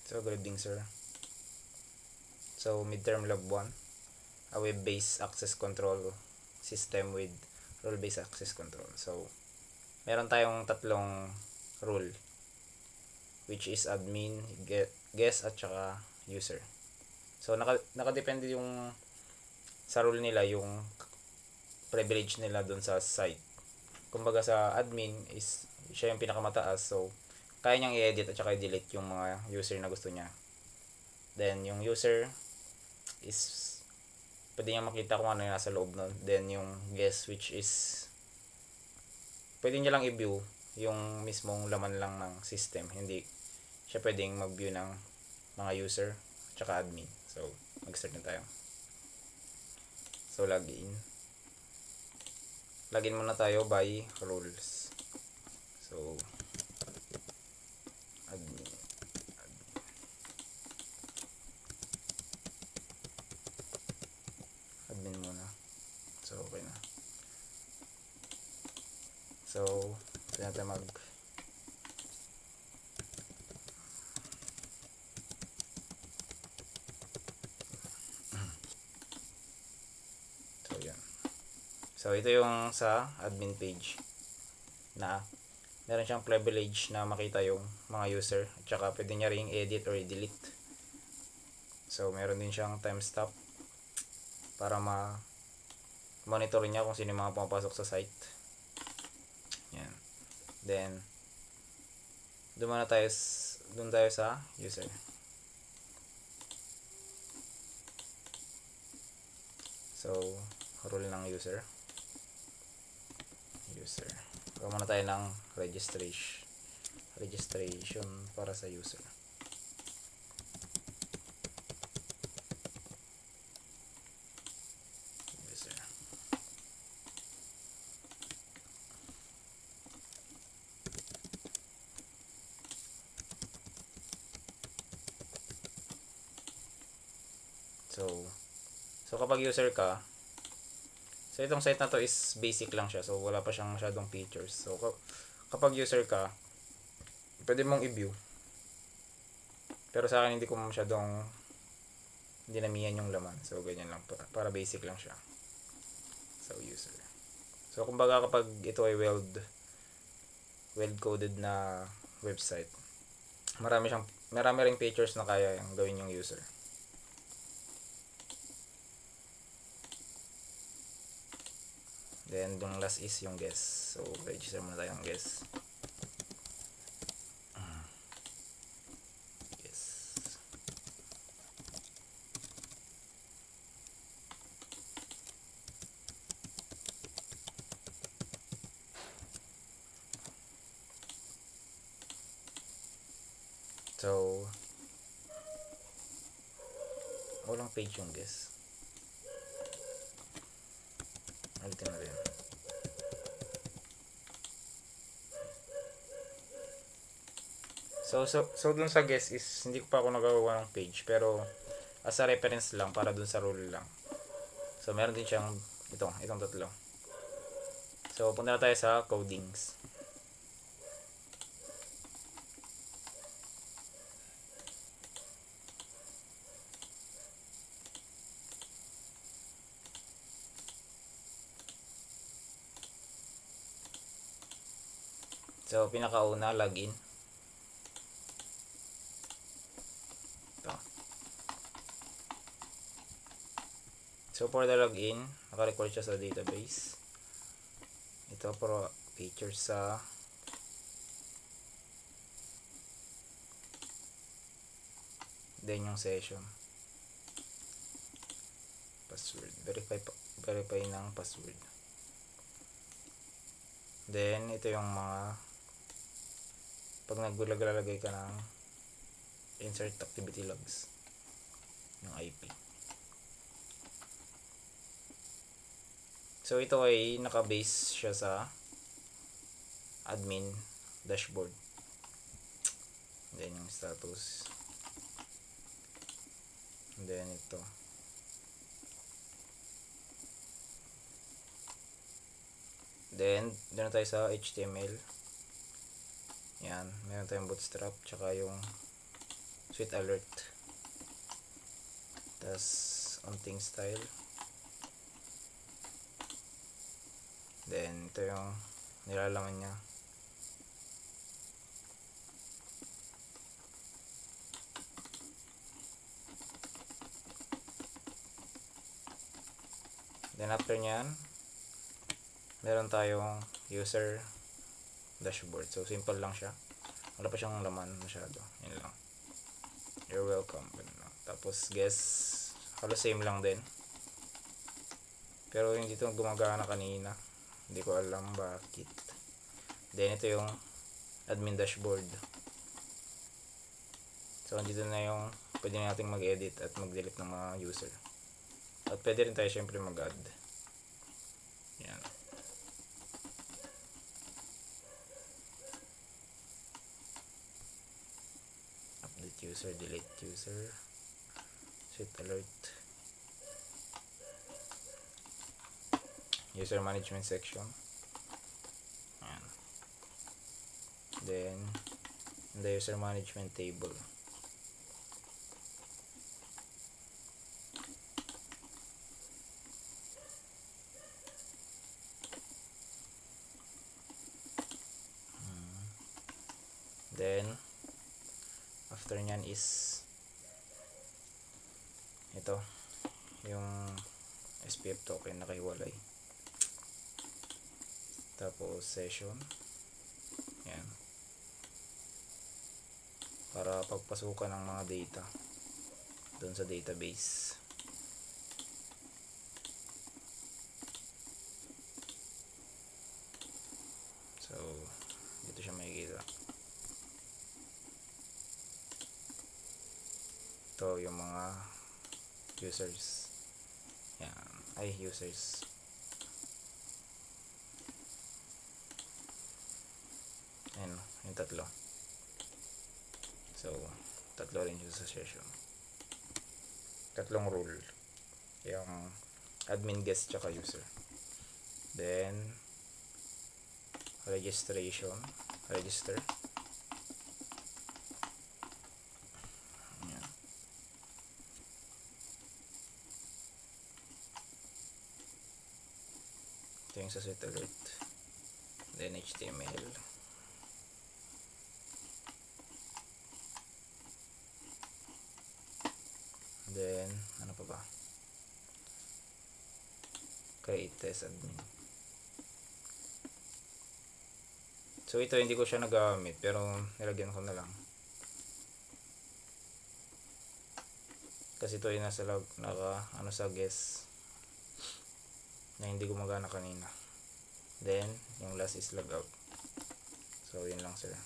So, good evening, sir. So, midterm lab 1, a web-based access control system with role-based access control. So, meron tayong tatlong rule, which is admin, guest, at saka user. So, nakadepende yung sa rule nila, yung privilege nila dun sa site. Kumbaga sa admin is siya yung pinakamataas, so kaya niyang i-edit at saka i-delete yung mga user na gusto niya. Then yung user is pwede niya makita kung ano yung nasa loob nun. Then yung guest, which is pwede niya lang i-view yung mismong laman lang ng system, hindi siya pwedeng mag-view ng mga user at saka admin. So mag-start na tayo. So login muna tayo by rules. So admin muna. So okay na. So pwede natin so yan. So ito yung sa admin page na meron siyang privilege na makita yung mga user at saka pwede niya ring edit or delete. So meron din siyang timestamp para monitor niya kung sino yung mga pumapasok sa site. Yan. Then doon tayo sa user. So rule ng user. Gawa muna tayo ng registration para sa user. So kapag user ka, so itong site na to is basic lang siya, so wala pa siyang masyadong features. So kapag user ka, pwede mong i-view, pero sa akin hindi ko masyadong dinamihan yung laman, so ganyan lang, para basic lang siya. So user, so kumbaga kapag ito ay well coded na website, marami ring features na kaya yung gawin yung user. Then yung last is yung guest. So register muna tayo ng guest. So walang page yung guest. Alitin na rin. So dun sa guest is hindi ko pa ako nagagawa ng page, pero as a reference lang para dun sa rule lang. So meron din siyang itong tatlo. So punta na tayo sa codings. So pinakauna, login. So for the login, naka-record siya sa database. Ito pro features sa then yung session. Password. Verify ng password. Then ito yung mga pag naglalagay ka ng insert activity logs ng IP. So ito ay naka-base siya sa admin dashboard. Then yung status. And then ito. Then doon tayo sa HTML. Yan, meron tayong bootstrap tsaka yung Sweet alert. Tas unting style. Then ito yung nilalaman niya. Then after nyan, meron tayong user dashboard. So simple lang siya. Wala pa siyang laman masyado. Yun lang. You're welcome. Tapos guess, halos same lang din. Pero hindi ito gumagana kanina. Hindi ko alam bakit. Then ito yung admin dashboard. So dito na yung pwede nating mag-edit at mag-delete ng mga user. At pwede rin tayo syempre mag-add. Yan. Update user, delete user, set alert, user management section. Yan. Then in the user management table, then after nyan is ito yung SPF token nakahiwalay. Tapos session, yan, para pagpasukan ng mga data doon sa database. So dito siya makikita. Ito yung mga users. Yan. Ay, users. Ayan, yung tatlo. So, tatlo rin yung sa session. Tatlong rule. Yung admin, guest, tsaka user. Then, registration. Register. Ayan. Ito yung sa set alert. Then, HTML. Then, ano pa ba? Create test admin. So, ito hindi ko siya nagamit, pero nilagyan ko na lang. Kasi ito ay nasa ano sa guest na hindi gumagana kanina. Then, yung last is logout. So, yun lang sir.